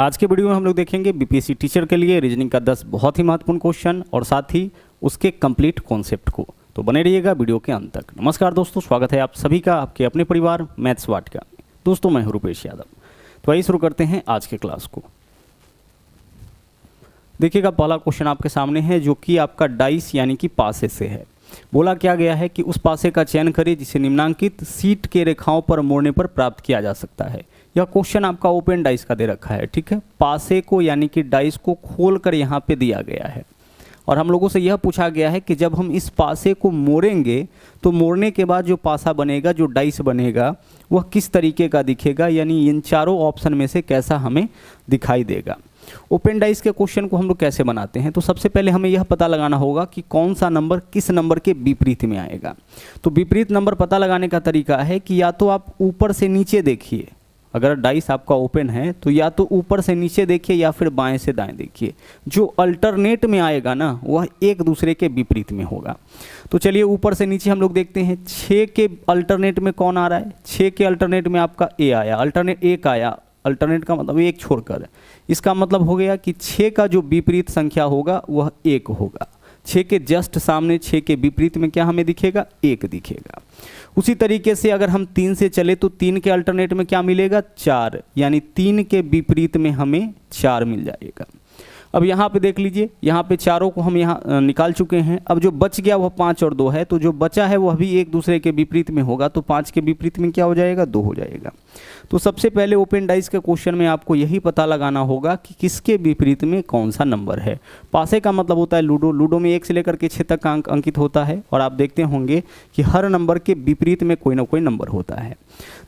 आज के वीडियो में हम लोग देखेंगे बीपीएससी टीचर के लिए रीजनिंग का 10 बहुत ही महत्वपूर्ण क्वेश्चन और साथ ही उसके कंप्लीट कॉन्सेप्ट को। तो बने रहिएगा वीडियो के अंत तक। नमस्कार दोस्तों, स्वागत है आप सभी का आपके अपने परिवार मैथ्स वाटिका में। दोस्तों मैं हूं रुपेश यादव। तो आइए शुरू करते हैं आज के क्लास को। देखिएगा पहला क्वेश्चन आपके सामने है जो कि आपका डाइस यानी कि पासे से है। बोला क्या गया है कि उस पासे का चयन करें जिसे निम्नांकित सीट के रेखाओं पर मोड़ने पर प्राप्त किया जा सकता है। यह क्वेश्चन आपका ओपन डाइस का दे रखा है, ठीक है। पासे को यानी कि डाइस को खोलकर यहाँ पे दिया गया है और हम लोगों से यह पूछा गया है कि जब हम इस पासे को मोड़ेंगे तो मोड़ने के बाद जो पासा बनेगा, जो डाइस बनेगा, वह किस तरीके का दिखेगा, यानी इन चारों ऑप्शन में से कैसा हमें दिखाई देगा। ओपन डाइस के क्वेश्चन को हम लोग कैसे बनाते हैं, तो सबसे पहले हमें यह पता लगाना होगा कि कौन सा नंबर किस नंबर के विपरीत में आएगा। तो विपरीत नंबर पता लगाने का तरीका है कि या तो आप ऊपर से नीचे देखिए, अगर डाइस आपका ओपन है तो या तो ऊपर से नीचे देखिए या फिर बाएं से दाएं देखिए। जो अल्टरनेट में आएगा ना वह एक दूसरे के विपरीत में होगा। तो चलिए ऊपर से नीचे हम लोग देखते हैं। 6 के अल्टरनेट में कौन आ रहा है? 6 के अल्टरनेट में आपका ए आया, अल्टरनेट 1 आया। अल्टरनेट का मतलब एक छोड़कर, इसका मतलब हो गया कि 6 का जो विपरीत संख्या होगा वह 1 होगा। 6 के जस्ट सामने 6 के विपरीत में क्या हमें दिखेगा? 1 दिखेगा। उसी तरीके से अगर हम 3 से चले तो 3 के अल्टरनेट में क्या मिलेगा? 4, यानी 3 के विपरीत में हमें 4 मिल जाएगा। अब यहाँ पे देख लीजिए, यहाँ पे चारों को हम यहाँ निकाल चुके हैं। अब जो बच गया वह 5 और 2 है, तो जो बचा है वह भी एक दूसरे के विपरीत में होगा। तो 5 के विपरीत में क्या हो जाएगा? 2 हो जाएगा। तो सबसे पहले ओपन डाइस के क्वेश्चन में आपको यही पता लगाना होगा कि किसके विपरीत में कौन सा नंबर है। पासे का मतलब होता है लूडो। लूडो में 1 से लेकर के 6 तक का अंक अंकित होता है और आप देखते होंगे कि हर नंबर के विपरीत में कोई ना कोई नंबर होता है।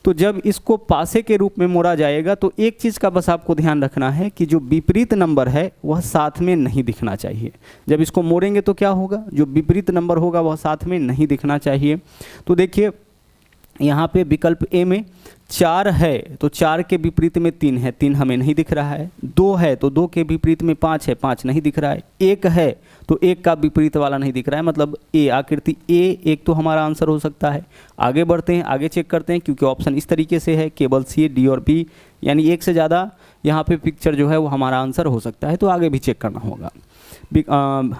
तो जब इसको पासे के रूप में मोड़ा जाएगा तो एक चीज़ का बस आपको ध्यान रखना है कि जो विपरीत नंबर है वह साथ में नहीं दिखना चाहिए। जब इसको मोड़ेंगे तो क्या होगा? जो विपरीत नंबर होगा वह साथ में नहीं दिखना चाहिए। तो देखिए यहाँ पे विकल्प ए में 4 है तो 4 के विपरीत में 3 है, 3 हमें नहीं दिख रहा है। 2 है तो 2 के विपरीत में 5 है, 5 नहीं दिख रहा है। 1 है तो 1 का विपरीत वाला नहीं दिख रहा है, मतलब ए, आकृति ए एक तो हमारा आंसर हो सकता है। आगे बढ़ते हैं, आगे चेक करते हैं, क्योंकि ऑप्शन इस तरीके से है केवल सी, डी और बी, यानी 1 से ज़्यादा यहाँ पे पिक्चर जो है वो हमारा आंसर हो सकता है। तो आगे भी चेक करना होगा।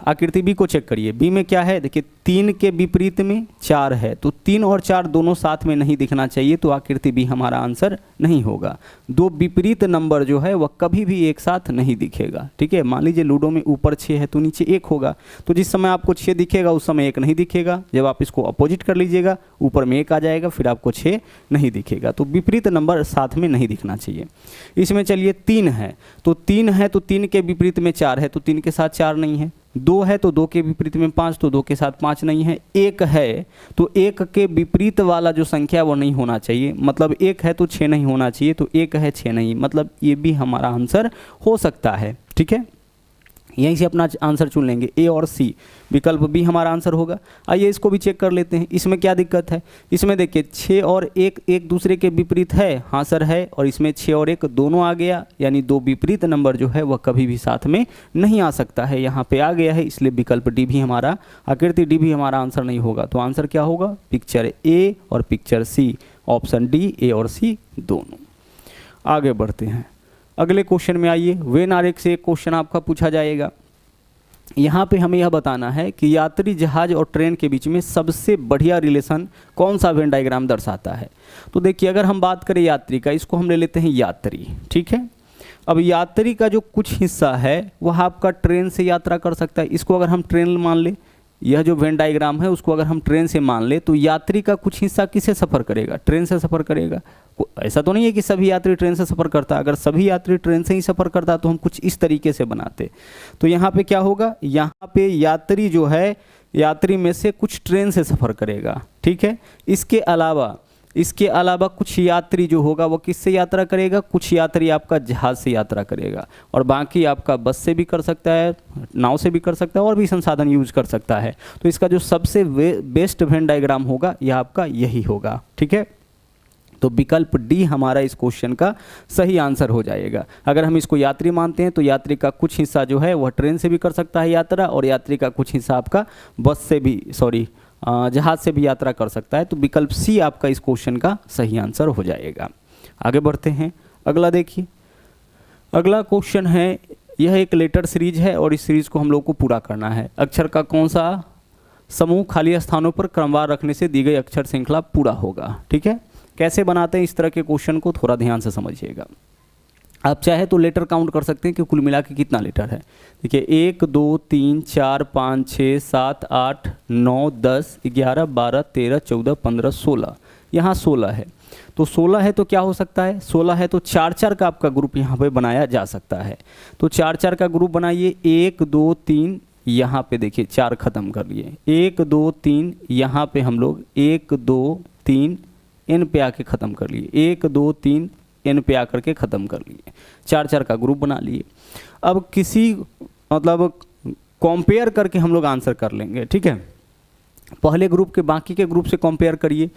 आकृति बी को चेक करिए। बी में क्या है? देखिए 3 के विपरीत में 4 है, तो 3 और 4 दोनों साथ में नहीं दिखना चाहिए, तो आकृति बी हमारा आंसर नहीं होगा। 2 विपरीत नंबर जो है वह कभी भी एक साथ नहीं दिखेगा, ठीक है। मान लीजिए लूडो में ऊपर 6 है तो नीचे 1 होगा, तो जिस समय आपको 6 दिखेगा उस समय 1 नहीं दिखेगा। जब आप इसको अपोजिट कर लीजिएगा ऊपर में 1 आ जाएगा, फिर आपको 6 नहीं दिखेगा। तो विपरीत नंबर साथ में नहीं दिखना चाहिए। इसमें चलिए 3 है तो 3 है तो 3 के विपरीत में 4 है, तो 3 के साथ 4 नहीं है। 2 है तो 2 के विपरीत में 5, तो 2 के साथ 5 नहीं है। 1 है तो 1 के विपरीत वाला जो संख्या वो नहीं होना चाहिए, मतलब 1 है तो 6 नहीं होना चाहिए, तो 1 है 6 नहीं, मतलब ये भी हमारा आंसर हो सकता है, ठीक है। यहीं से अपना आंसर चुन लेंगे, ए और सी। विकल्प बी हमारा आंसर होगा। आइए इसको भी चेक कर लेते हैं। इसमें क्या दिक्कत है? इसमें देखिए 6 और 1 एक दूसरे के विपरीत है, हाँ सर है, और इसमें 6 और 1 दोनों आ गया, यानी 2 विपरीत नंबर जो है वह कभी भी साथ में नहीं आ सकता है। यहाँ पे आ गया है, इसलिए विकल्प डी भी हमारा, आकृति डी भी हमारा आंसर नहीं होगा। तो आंसर क्या होगा? पिक्चर ए और पिक्चर सी, ऑप्शन डी, ए और सी दोनों। आगे बढ़ते हैं, अगले क्वेश्चन में आइए। वेन आरेख से एक क्वेश्चन आपका पूछा जाएगा। यहाँ पे हमें यह बताना है कि यात्री जहाज और ट्रेन के बीच में सबसे बढ़िया रिलेशन कौन सा वेन डायग्राम दर्शाता है। तो देखिए अगर हम बात करें यात्री का, इसको हम ले लेते हैं यात्री, ठीक है। अब यात्री का जो कुछ हिस्सा है वह आपका ट्रेन से यात्रा कर सकता है। इसको अगर हम ट्रेन मान ले, यह जो वेन डायग्राम है उसको अगर हम ट्रेन से मान ले, तो यात्री का कुछ हिस्सा किससे सफ़र करेगा? ट्रेन से सफ़र करेगा। ऐसा तो नहीं है कि सभी यात्री ट्रेन से सफ़र करता। अगर सभी यात्री ट्रेन से ही सफ़र करता तो हम कुछ इस तरीके से बनाते। तो यहाँ पे क्या होगा? यहाँ पे यात्री जो है, यात्री में से कुछ ट्रेन से सफ़र करेगा, ठीक है। इसके अलावा कुछ यात्री जो होगा वो किससे यात्रा करेगा? कुछ यात्री आपका जहाज़ से यात्रा करेगा, और बाकी आपका बस से भी कर सकता है, नाव से भी कर सकता है, और भी संसाधन यूज कर सकता है। तो इसका जो सबसे बेस्ट वेन डायग्राम होगा यह आपका यही होगा, ठीक है। तो विकल्प डी हमारा इस क्वेश्चन का सही आंसर हो जाएगा। अगर हम इसको यात्री मानते हैं तो यात्री का कुछ हिस्सा जो है वह ट्रेन से भी कर सकता है यात्रा, और यात्री का कुछ हिस्सा आपका बस से भी, जहाज से भी यात्रा कर सकता है। तो विकल्प सी आपका इस क्वेश्चन का सही आंसर हो जाएगा। आगे बढ़ते हैं, अगला देखिए। अगला क्वेश्चन है, यह एक लेटर सीरीज है और इस सीरीज को हम लोग को पूरा करना है। अक्षर का कौन सा समूह खाली स्थानों पर क्रमवार रखने से दी गई अक्षर श्रृंखला पूरा होगा। ठीक है, कैसे बनाते हैं इस तरह के क्वेश्चन को थोड़ा ध्यान से समझिएगा। आप चाहे तो लेटर काउंट कर सकते हैं कि कुल मिला के कितना लेटर है। देखिए 1 2 3 4 5 6 7 8 9 10 11 12 13 14 15 16, यहाँ 16 है। तो 16 है तो क्या हो सकता है, 16 है तो 4-4 का आपका ग्रुप यहाँ पे बनाया जा सकता है। तो 4-4 का ग्रुप बनाइए। 1 2 3 यहाँ पे देखिए 4 खत्म कर लिए। 1 2 3 यहाँ पे हम लोग 1 2 3 एन पे आके ख़त्म कर लिए। 1 2 3 एन पे आकर के ख़त्म कर लिए। 4-4 का ग्रुप बना लिए। अब किसी मतलब कंपेयर करके हम लोग आंसर कर लेंगे। ठीक है, पहले ग्रुप के बाकी के ग्रुप से कंपेयर करिए।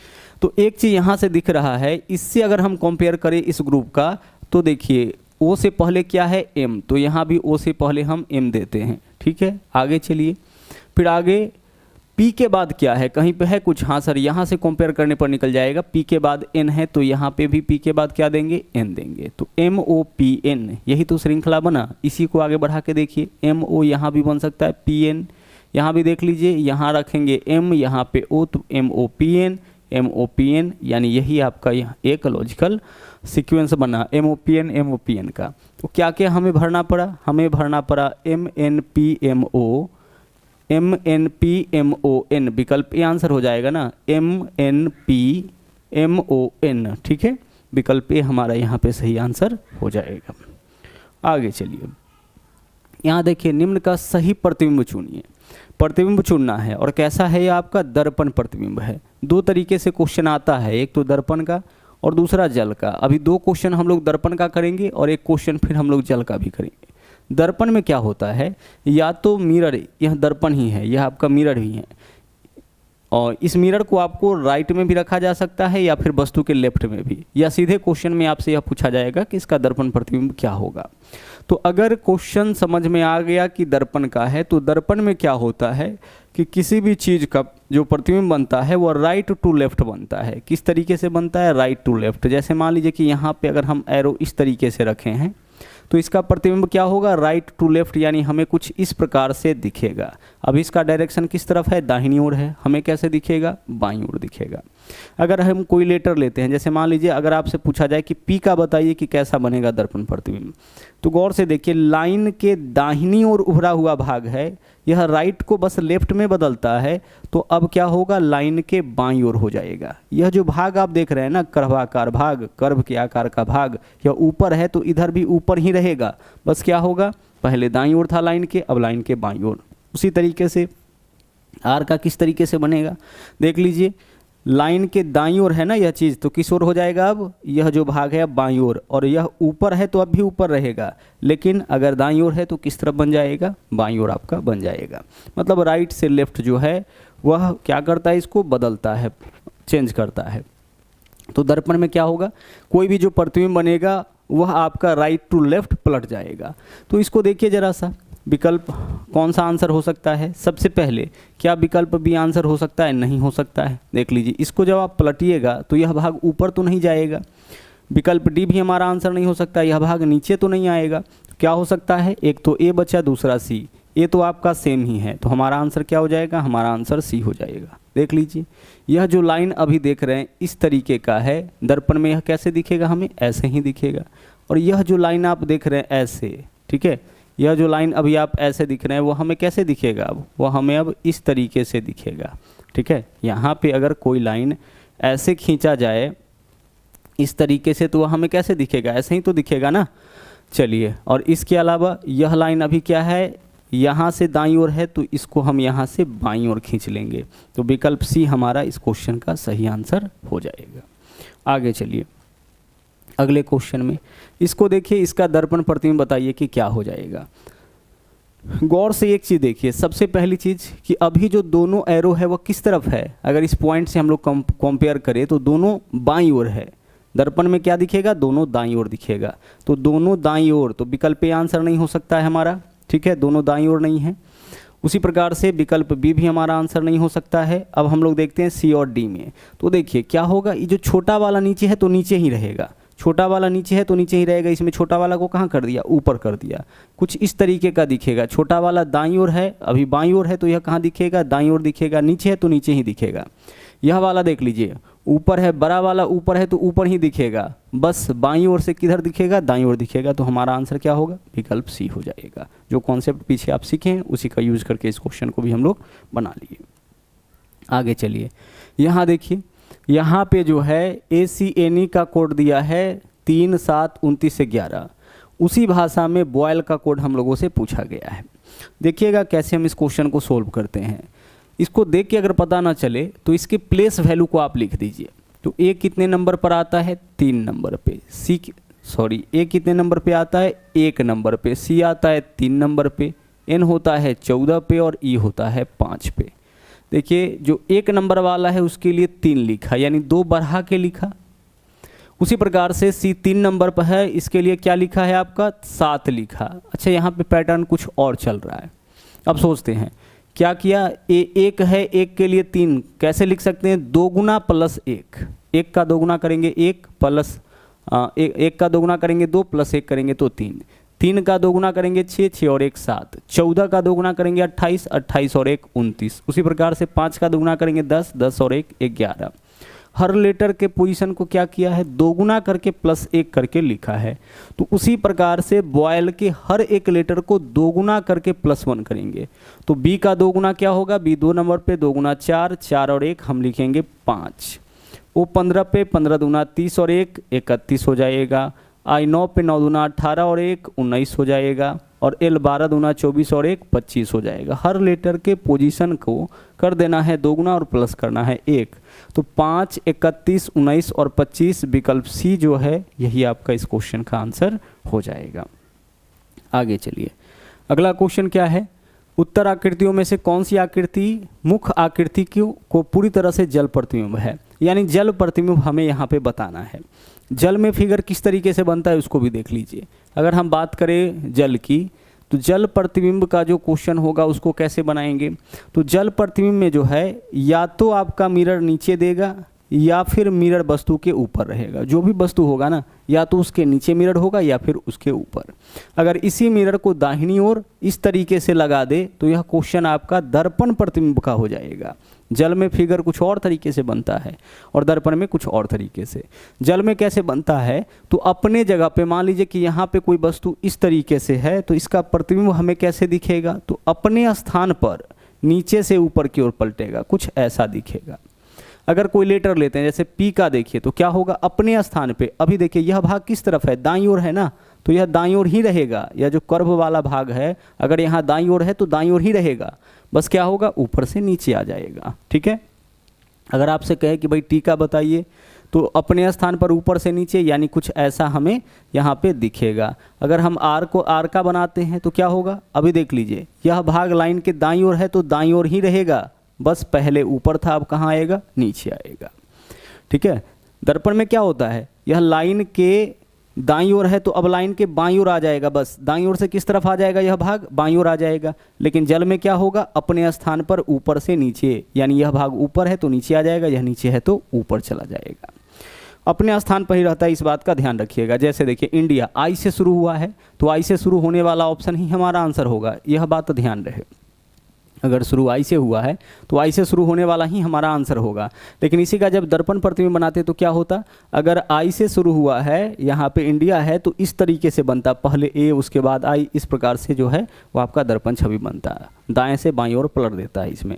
तो एक चीज़ यहाँ से दिख रहा है, इससे अगर हम कंपेयर करें इस ग्रुप का तो देखिए ओ से पहले क्या है एम, तो यहाँ भी ओ से पहले हम एम देते हैं। ठीक है, आगे चलिए। फिर आगे पी के बाद क्या है, कहीं पे है कुछ, हाँ सर यहाँ से कंपेयर करने पर निकल जाएगा। पी के बाद एन है तो यहाँ पे भी पी के बाद क्या देंगे, एन देंगे। तो एम ओ पी एन, यही तो श्रृंखला बना। इसी को आगे बढ़ा के देखिए, एम ओ यहाँ भी बन सकता है, पी एन यहाँ भी देख लीजिए। यहाँ रखेंगे एम, यहाँ पे ओ, तो M O P N, M O P N, यानी यही आपका यहाँ एक लॉजिकल सीक्वेंस बना एम ओ पी एन का। तो क्या क्या हमें भरना पड़ा, हमें भरना पड़ा M N P M O, M N P M O N, विकल्प ए आंसर हो जाएगा ना, M N P M O N. ठीक है, विकल्प ए हमारा यहाँ पे सही आंसर हो जाएगा। आगे चलिए, यहाँ देखिए निम्न का सही प्रतिबिंब चुनिए। प्रतिबिंब चुनना है और कैसा है ये आपका दर्पण प्रतिबिंब है। दो तरीके से क्वेश्चन आता है, एक तो दर्पण का और दूसरा जल का। अभी 2 क्वेश्चन हम लोग दर्पण का करेंगे और एक क्वेश्चन फिर हम लोग जल का भी करेंगे। दर्पण में क्या होता है, या तो मिरर, यह दर्पण ही है, यह आपका मिरर ही है, और इस मिरर को आपको राइट में भी रखा जा सकता है या फिर वस्तु के लेफ्ट में भी, या सीधे क्वेश्चन में आपसे यह पूछा जाएगा कि इसका दर्पण प्रतिबिंब क्या होगा। तो अगर क्वेश्चन समझ में आ गया कि दर्पण का है, तो दर्पण में क्या होता है कि किसी भी चीज़ का जो प्रतिबिंब बनता है वो राइट टू लेफ्ट बनता है। किस तरीके से बनता है, राइट टू लेफ्ट। जैसे मान लीजिए कि यहाँ पे अगर हम एरो इस तरीके से रखे हैं तो इसका प्रतिबिंब क्या होगा, राइट टू लेफ्ट, यानी हमें कुछ इस प्रकार से दिखेगा। अब इसका डायरेक्शन किस तरफ है, दाहिनी ओर है, हमें कैसे दिखेगा, बाईं ओर दिखेगा। अगर हम कोई लेटर लेते हैं, जैसे मान लीजिए अगर आपसे पूछा जाए कि पी का बताइए कि कैसा बनेगा दर्पण प्रतिबिंब, तो गौर से देखिए लाइन के दाहिनी ओर उभरा हुआ भाग है, यह राइट को बस लेफ्ट में बदलता है, तो अब क्या होगा, लाइन के बाईं ओर हो जाएगा। यह जो भाग आप देख रहे हैं ना, कर्वाकार भाग, कर्व के आकार का भाग, यह ऊपर है तो इधर भी ऊपर ही रहेगा। बस क्या होगा, पहले दाईं ओर था लाइन के, अब लाइन के बाईं ओर। उसी तरीके से आर का किस तरीके से बनेगा, देख लीजिए, लाइन के दाईं ओर है ना यह चीज़, तो किस ओर हो जाएगा, अब यह जो भाग है अब बाईं ओर, और यह ऊपर है तो अब भी ऊपर रहेगा, लेकिन अगर दाईं ओर है तो किस तरफ बन जाएगा, बाईं ओर आपका बन जाएगा। मतलब राइट से लेफ्ट जो है वह क्या करता है, इसको बदलता है, चेंज करता है। तो दर्पण में क्या होगा, कोई भी जो प्रतिबिंब बनेगा वह आपका राइट टू लेफ्ट पलट जाएगा। तो इसको देखिए जरा सा, विकल्प कौन सा आंसर हो सकता है। सबसे पहले क्या विकल्प बी आंसर हो सकता है, नहीं हो सकता है। देख लीजिए, इसको जब आप पलटिएगा तो यह भाग ऊपर तो नहीं जाएगा। विकल्प डी भी हमारा आंसर नहीं हो सकता, यह भाग नीचे तो नहीं आएगा। क्या हो सकता है, एक तो ए बचा, दूसरा सी। ए तो आपका सेम ही है, तो हमारा आंसर क्या हो जाएगा, हमारा आंसर सी हो जाएगा। देख लीजिए, यह जो लाइन अभी देख रहे हैं इस तरीके का है, दर्पण में यह कैसे दिखेगा, हमें ऐसे ही दिखेगा। और यह जो लाइन आप देख रहे हैं ऐसे, ठीक है, यह जो लाइन अभी आप ऐसे दिख रहे हैं वो हमें कैसे दिखेगा, अब वो हमें अब इस तरीके से दिखेगा। ठीक है, यहाँ पे अगर कोई लाइन ऐसे खींचा जाए इस तरीके से तो वह हमें कैसे दिखेगा, ऐसे ही तो दिखेगा ना। चलिए, और इसके अलावा यह लाइन अभी क्या है, यहाँ से दाईं ओर है, तो इसको हम यहाँ से बाईं ओर खींच लेंगे। तो विकल्प सी हमारा इस क्वेश्चन का सही आंसर हो जाएगा। आगे चलिए अगले क्वेश्चन में, इसको देखिए, इसका दर्पण प्रतिबिंब बताइए कि क्या हो जाएगा। गौर से एक चीज़ देखिए, सबसे पहली चीज़ कि अभी जो दोनों एरो है वह किस तरफ है। अगर इस पॉइंट से हम लोग कंपेयर करें तो दोनों बाईं ओर है। दर्पण में क्या दिखेगा, दोनों दाईं ओर दिखेगा। तो दोनों दाईं ओर, तो विकल्प ए आंसर नहीं हो सकता है हमारा। ठीक है, दोनों दाईं ओर नहीं है। उसी प्रकार से विकल्प बी भी हमारा आंसर नहीं हो सकता है। अब हम लोग देखते हैं सी और डी में। तो देखिए क्या होगा, ये जो छोटा वाला नीचे है तो नीचे ही रहेगा, छोटा वाला नीचे है तो नीचे ही रहेगा, इसमें छोटा वाला को कहाँ कर दिया, ऊपर कर दिया। कुछ इस तरीके का दिखेगा, छोटा वाला दाईं ओर है, अभी बाईं ओर है तो यह कहाँ दिखेगा, दाईं ओर दिखेगा, नीचे है तो नीचे ही दिखेगा। यह वाला देख लीजिए, ऊपर है, बड़ा वाला ऊपर है तो ऊपर ही दिखेगा, बस बाईं ओर से किधर दिखेगा, दाईं ओर दिखेगा। तो हमारा आंसर क्या होगा, विकल्प सी हो जाएगा। जो कॉन्सेप्ट पीछे आप सीखे हैं उसी का यूज करके इस क्वेश्चन को भी हम लोग बना लिए। आगे चलिए, यहाँ देखिए, यहाँ पे जो है ACNE का कोड दिया है 3, 7, 29 से 11। उसी भाषा में बॉयल का कोड हम लोगों से पूछा गया है। देखिएगा कैसे हम इस क्वेश्चन को सोल्व करते हैं। इसको देख के अगर पता ना चले तो इसके प्लेस वैल्यू को आप लिख दीजिए। तो ए कितने नंबर पर आता है, 3 नंबर पे। ए कितने नंबर पे आता है, 1 नंबर पे। सी आता है 3 नंबर पे। एन होता है 14 पे और ई होता है 5 पे। देखिए जो 1 नंबर वाला है उसके लिए 3 लिखा, यानी 2 बढ़ा के लिखा। उसी प्रकार से सी 3 नंबर पर है, इसके लिए क्या लिखा है आपका, 7 लिखा। अच्छा, यहाँ पे पैटर्न कुछ और चल रहा है। अब सोचते हैं क्या किया, ए 1 है, 1 के लिए 3 कैसे लिख सकते हैं, 2 गुना प्लस 1। 1 का 2 गुना करेंगे 1 प्लस 1 का 2 गुना करेंगे 2 प्लस 1 करेंगे तो 3। 3 का 2 गुना करेंगे 6, 6 और 1 7। 14 का 2 गुना करेंगे 28, 28 और 1 29। उसी प्रकार से 5 का 2 गुना करेंगे 10, 10 और 1 11। हर लेटर के पोजीशन को क्या किया है, 2 गुना करके प्लस 1 करके लिखा है। तो उसी प्रकार से बॉयल के हर एक लेटर को 2 गुना करके प्लस 1 करेंगे। तो बी का 2 गुना क्या होगा, बी 2 नंबर पे 2 गुना 4, 4 और 1 हम लिखेंगे 5। ओ 15 पे 15 दूना 30 और 1 31 हो जाएगा। आई 9 पे 9 दूना 18 और 1 19 हो जाएगा। और एल 12 दूना 24 और 1 25 हो जाएगा। हर लेटर के पोजीशन को कर देना है 2 गुना और प्लस करना है 1। तो 5, 31, 19 और 25 विकल्प सी जो है यही आपका इस क्वेश्चन का आंसर हो जाएगा। आगे चलिए, अगला क्वेश्चन क्या है, उत्तर आकृतियों में से कौन सी आकृति मुख्य आकृति को पूरी तरह से जल प्रतिबिंब है, यानी जल प्रतिबिंब हमें यहाँ पे बताना है। जल में फिगर किस तरीके से बनता है उसको भी देख लीजिए। अगर हम बात करें जल की, तो जल प्रतिबिंब का जो क्वेश्चन होगा उसको कैसे बनाएंगे। तो जल प्रतिबिंब में जो है या तो आपका मिरर नीचे देगा या फिर मिरर वस्तु के ऊपर रहेगा। जो भी वस्तु होगा ना, या तो उसके नीचे मिरर होगा या फिर उसके ऊपर। अगर इसी मिरर को दाहिनी ओर इस तरीके से लगा दे तो यह क्वेश्चन आपका दर्पण प्रतिबिंब का हो जाएगा। जल में फिगर कुछ और तरीके से बनता है और दर्पण में कुछ और तरीके से। जल में कैसे बनता है, तो अपने जगह पे मान लीजिए कि यहाँ पे कोई वस्तु इस तरीके से है, तो इसका प्रतिबिंब हमें कैसे दिखेगा, तो अपने स्थान पर नीचे से ऊपर की ओर पलटेगा, कुछ ऐसा दिखेगा। अगर कोई लेटर लेते हैं जैसे पी का, देखिए तो क्या होगा, अपने स्थान पे। अभी देखिए यह भाग किस तरफ है, दाईं ओर है ना, तो यह दाईं ओर ही रहेगा। यह जो कर्व वाला भाग है अगर यहाँ दाईं ओर है तो दाईं ओर ही रहेगा, बस क्या होगा, ऊपर से नीचे आ जाएगा। ठीक है, अगर आपसे कहे कि भाई टी का बताइए, तो अपने स्थान पर ऊपर से नीचे, यानी कुछ ऐसा हमें यहाँ पे दिखेगा। अगर हम आर को आर का बनाते हैं तो क्या होगा, अभी देख लीजिए यह भाग लाइन के दाईं ओर है तो दाईं ओर ही रहेगा, बस पहले ऊपर था अब कहाँ आएगा, नीचे आएगा। ठीक है, दर्पण में क्या होता है, यह लाइन के दाईं ओर है तो अब लाइन के बाईं ओर आ जाएगा, बस दाईं ओर से किस तरफ आ जाएगा, यह भाग बाईं ओर आ जाएगा। लेकिन जल में क्या होगा, अपने स्थान पर ऊपर से नीचे, यानी यह भाग ऊपर है तो नीचे आ जाएगा, यह नीचे है तो ऊपर चला जाएगा। अपने स्थान पर ही रहता है, इस बात का ध्यान रखिएगा। जैसे देखिए इंडिया आई से शुरू हुआ है तो आई से शुरू होने वाला ऑप्शन ही हमारा आंसर होगा, यह बात ध्यान रहे। अगर शुरू आई से हुआ है तो आई से शुरू होने वाला ही हमारा आंसर होगा। लेकिन इसी का जब दर्पण प्रतिबिंब बनाते तो क्या होता, अगर आई से शुरू हुआ है, यहाँ पे इंडिया है, तो इस तरीके से बनता, पहले ए उसके बाद आई, इस प्रकार से जो है वो आपका दर्पण छवि बनता है, दाएं से बाईं ओर पलट देता है इसमें।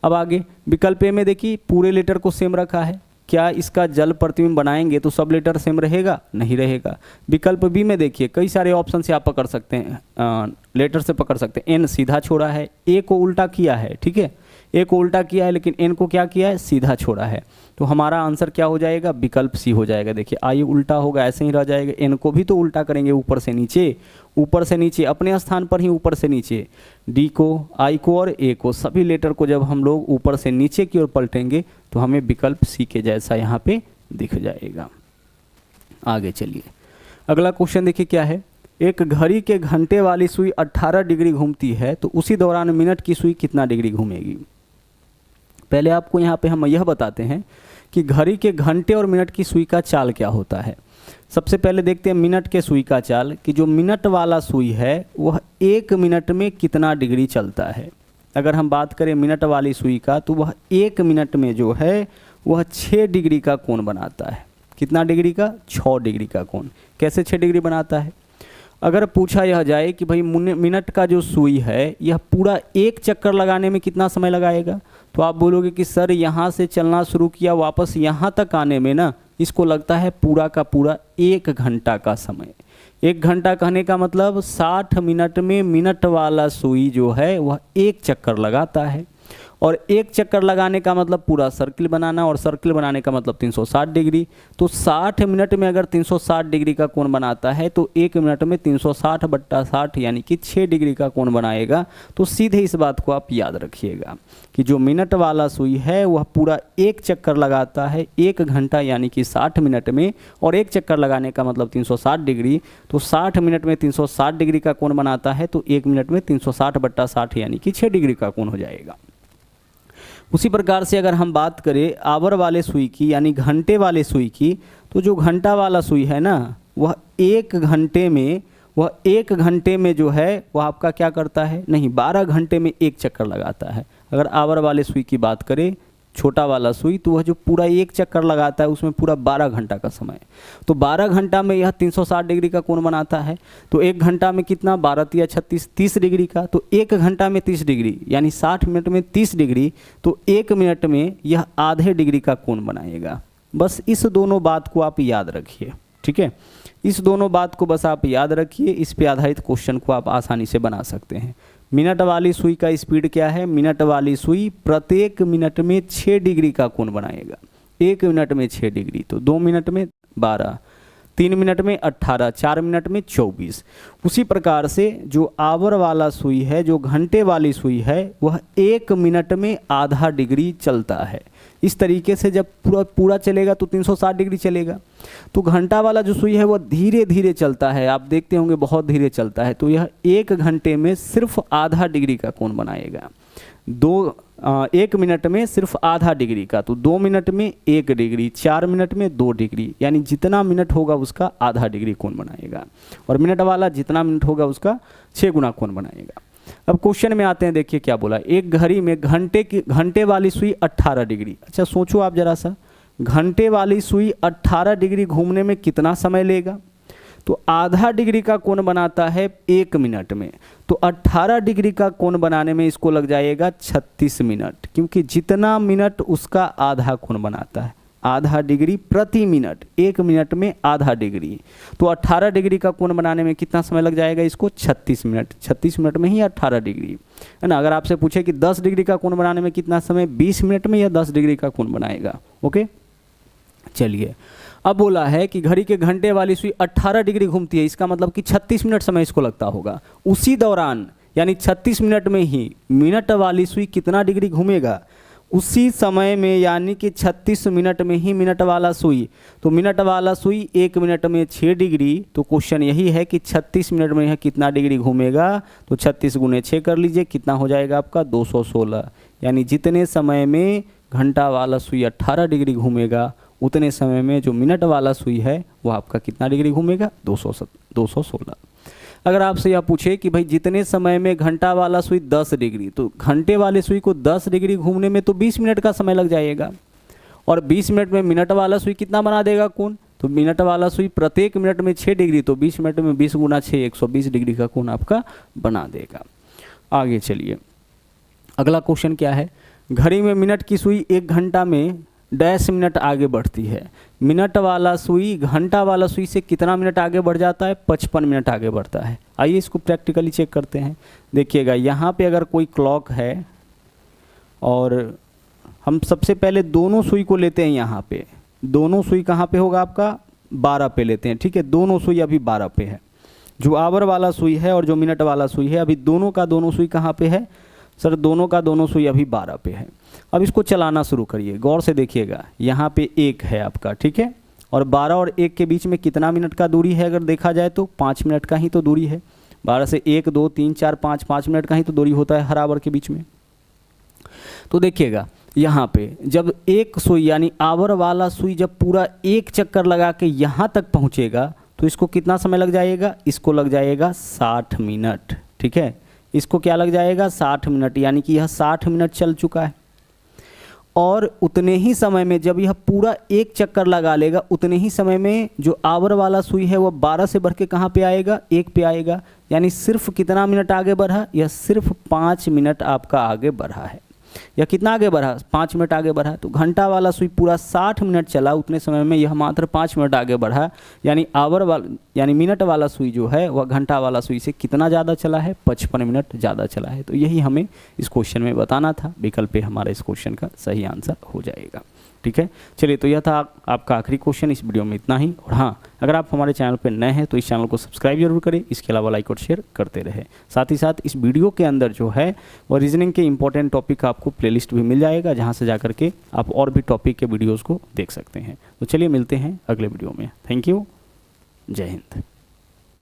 अब आगे विकल्प ए में देखिए पूरे लेटर को सेम रखा है, क्या इसका जल प्रतिबिंब बनाएंगे तो सब लेटर सेम रहेगा, नहीं रहेगा। विकल्प बी में देखिए कई सारे ऑप्शन से आप पकड़ सकते हैं, लेटर से पकड़ सकते हैं। एन सीधा छोड़ा है, ए को उल्टा किया है, ठीक है, ए को उल्टा किया है लेकिन एन को क्या किया है, सीधा छोड़ा है। तो हमारा आंसर क्या हो जाएगा, विकल्प सी हो जाएगा। देखिए आई उल्टा होगा, ऐसे ही रह जाएगा। एन को भी तो उल्टा करेंगे, ऊपर से नीचे, ऊपर से नीचे, अपने स्थान पर ही ऊपर से नीचे। डी को, आई को और ए को, सभी लेटर को जब हम लोग ऊपर से नीचे की ओर पलटेंगे तो हमें विकल्प सी के जैसा यहाँ पे दिख जाएगा। आगे चलिए, अगला क्वेश्चन देखिए क्या है, एक घड़ी के घंटे वाली सुई 18 डिग्री घूमती है तो उसी दौरान मिनट की सुई कितना डिग्री घूमेगी। पहले आपको यहाँ पे हम यह बताते हैं कि घड़ी के घंटे और मिनट की सुई का चाल क्या होता है। सबसे पहले देखते हैं मिनट के सुई का चाल कि जो मिनट वाला सुई है वह 1 मिनट में कितना डिग्री चलता है। अगर हम बात करें मिनट वाली सुई का तो वह 1 मिनट में जो है वह 6 डिग्री का कोण बनाता है। कितना डिग्री का? 6 डिग्री का कोण। कैसे 6 डिग्री बनाता है? अगर पूछा यह जाए कि भाई मिनट का जो सुई है यह पूरा एक चक्कर लगाने में कितना समय लगाएगा, तो आप बोलोगे कि सर यहाँ से चलना शुरू किया वापस यहाँ तक आने में ना इसको लगता है पूरा का पूरा 1 घंटा का समय। 1 घंटा कहने का मतलब 60 मिनट में मिनट वाला सुई जो है वह एक चक्कर लगाता है, और एक चक्कर लगाने का मतलब पूरा सर्किल बनाना, और सर्किल बनाने का मतलब 360 डिग्री। तो 60 मिनट में अगर 360 डिग्री का कोण बनाता है तो 1 मिनट में 360/60 यानी कि 6 डिग्री का कोण बनाएगा। तो सीधे इस बात को आप याद रखिएगा कि जो मिनट वाला सुई है वह पूरा एक चक्कर लगाता है 1 घंटा यानी कि 60 मिनट में, और एक चक्कर लगाने का मतलब 360 डिग्री। तो 60 मिनट में 360 डिग्री का कोण बनाता है तो 1 मिनट में 360/60 यानी कि 6 डिग्री का कोण हो जाएगा। उसी प्रकार से अगर हम बात करें आवर वाले सुई की यानी घंटे वाले सुई की, तो जो घंटा वाला सुई है ना वह 1 घंटे में जो है वह आपका क्या करता है, नहीं 12 घंटे में एक चक्कर लगाता है। अगर आवर वाले सुई की बात करें छोटा वाला सुई तो वह जो पूरा एक चक्कर लगाता है उसमें पूरा 12 घंटा का समय। तो 12 घंटा में यह 360 डिग्री का कोण बनाता है। तो 1 घंटा में कितना, 12 या 36 30 डिग्री का। तो 1 घंटा में 30 डिग्री यानी 60 मिनट में 30 डिग्री। तो 1 मिनट में यह आधे डिग्री का कोण बनाएगा। बस इस दोनों बात को आप याद रखिए, ठीक है। इस दोनों बात को बस आप याद रखिए, इस पे आधारित क्वेश्चन को आप आसानी से बना सकते हैं। मिनट वाली सुई का स्पीड क्या है? मिनट वाली सुई प्रत्येक मिनट में 6 डिग्री का कोण बनाएगा। 1 मिनट में 6 डिग्री, तो 2 मिनट में 12, 3 मिनट में 18, 4 मिनट में 24। उसी प्रकार से जो आवर वाला सुई है, जो घंटे वाली सुई है, वह 1 मिनट में आधा डिग्री चलता है। इस तरीके से जब पूरा चलेगा तो 360 डिग्री चलेगा। तो घंटा वाला जो सुई है वह धीरे धीरे चलता है, आप देखते होंगे बहुत धीरे चलता है। तो यह 1 घंटे में सिर्फ आधा डिग्री का कोण बनाएगा। 1 मिनट में सिर्फ आधा डिग्री का, तो 2 मिनट में 1 डिग्री, 4 मिनट में 2 डिग्री, यानी जितना मिनट होगा उसका आधा डिग्री कोण बनाएगा। और मिनट वाला जितना मिनट होगा उसका 6 गुना कोण बनाएगा। अब क्वेश्चन में आते हैं, देखिए क्या बोला। एक घड़ी में घंटे वाली सुई 18 डिग्री। अच्छा सोचो आप जरा सा, घंटे वाली सुई 18 डिग्री घूमने में कितना समय लेगा? तो आधा डिग्री का कोण बनाता है 1 मिनट में, तो 18 डिग्री का कोण बनाने में इसको लग जाएगा 36 मिनट, क्योंकि जितना मिनट उसका आधा कोण बनाता है। आधा डिग्री प्रति मिनट, 1 मिनट में आधा डिग्री। तो 18 डिग्री का कोण बनाने में कितना समय लग जाएगा इसको? 36 मिनट। 36 मिनट में ही 18 डिग्री, है ना। अगर आपसे पूछे कि 10 डिग्री का कोण बनाने में कितना समय, 20 मिनट में यह 10 डिग्री का कोण बनाएगा। ओके, चलिए। अब बोला है कि घड़ी के घंटे वाली सुई 18 डिग्री घूमती है, इसका मतलब कि 36 मिनट समय इसको लगता होगा। उसी दौरान यानी 36 मिनट में ही मिनट वाली सुई कितना डिग्री घूमेगा? उसी समय में यानी कि 36 मिनट में ही मिनट वाला सुई, तो मिनट वाला सुई 1 मिनट में 6 डिग्री। तो क्वेश्चन यही है कि 36 मिनट में यह कितना डिग्री घूमेगा? तो 36 गुने 6 कर लीजिए, कितना हो जाएगा आपका? 216। यानी जितने समय में घंटा वाला सुई 18 डिग्री घूमेगा उतने समय में जो मिनट वाला सुई है वो आपका कितना डिग्री घूमेगा? 216। अगर आपसे यह पूछे कि भाई जितने समय में घंटा वाला सुई 10 डिग्री, तो घंटे वाले सुई को 10 डिग्री घूमने में तो 20 मिनट का समय लग जाएगा, और 20 मिनट में मिनट वाला सुई कितना बना देगा कोण? तो मिनट वाला सुई प्रत्येक मिनट में 6 डिग्री, तो 20 मिनट में 20 गुना 6 120 डिग्री का कोण आपका बना देगा। आगे चलिए, अगला क्वेश्चन क्या है। घड़ी में मिनट की सुई 1 घंटा में डैश मिनट आगे बढ़ती है। मिनट वाला सुई घंटा वाला सुई से कितना मिनट आगे बढ़ जाता है? 55 मिनट आगे बढ़ता है। आइए इसको प्रैक्टिकली चेक करते हैं। देखिएगा यहाँ पे अगर कोई क्लॉक है और हम सबसे पहले दोनों सुई को लेते हैं, यहाँ पे दोनों सुई कहाँ पे होगा आपका? 12 पे लेते हैं, ठीक है। दोनों सुई अभी 12 पे है। जो आवर वाला सुई है और जो मिनट वाला सुई है, अभी दोनों का दोनों सुई कहाँ पे है? सर दोनों का दोनों सुई अभी 12 पे है। अब इसको चलाना शुरू करिए, गौर से देखिएगा। यहाँ पे 1 है आपका, ठीक है, और 12 और 1 के बीच में कितना मिनट का दूरी है? अगर देखा जाए तो 5 मिनट का ही तो दूरी है। 12 से 1 2 3 4 5 मिनट का ही तो दूरी होता है हर आवर के बीच में। तो देखिएगा यहाँ पे जब एक सुई यानी आवर वाला सुई जब पूरा एक चक्कर लगा के यहाँ तक पहुँचेगा तो इसको कितना समय लग जाएगा, इसको लग जाएगा 60 मिनट। ठीक है, इसको क्या लग जाएगा 60 मिनट, यानी कि यह 60 मिनट चल चुका है। और उतने ही समय में जब यह पूरा एक चक्कर लगा लेगा उतने ही समय में जो आवर वाला सुई है वह 12 से बढ़ के कहाँ पे आएगा, 1 पे आएगा। यानी सिर्फ कितना मिनट आगे बढ़ा, यह सिर्फ 5 मिनट आपका आगे बढ़ा है। यह कितना आगे बढ़ा, 5 मिनट आगे बढ़ा। तो घंटा वाला सुई पूरा 60 मिनट चला, उतने समय में यह मात्र 5 मिनट आगे बढ़ा। यानी आवर वाला यानी मिनट वाला सुई जो है वह घंटा वाला सुई से कितना ज़्यादा चला है, 55 मिनट ज़्यादा चला है। तो यही हमें इस क्वेश्चन में बताना था। विकल्प हमारा इस क्वेश्चन का सही आंसर हो जाएगा। ठीक है, चलिए तो यह था आपका आखिरी क्वेश्चन। इस वीडियो में इतना ही। और हाँ, अगर आप हमारे चैनल पर नए हैं तो इस चैनल को सब्सक्राइब जरूर करें, इसके अलावा लाइक और शेयर करते रहें। साथ ही साथ इस वीडियो के अंदर जो है वो रीजनिंग के इंपॉर्टेंट टॉपिक का आपको प्लेलिस्ट भी मिल जाएगा, जहाँ से जाकर के आप और भी टॉपिक के वीडियोज़ को देख सकते हैं। तो चलिए मिलते हैं अगले वीडियो में। थैंक यू, जय हिंद।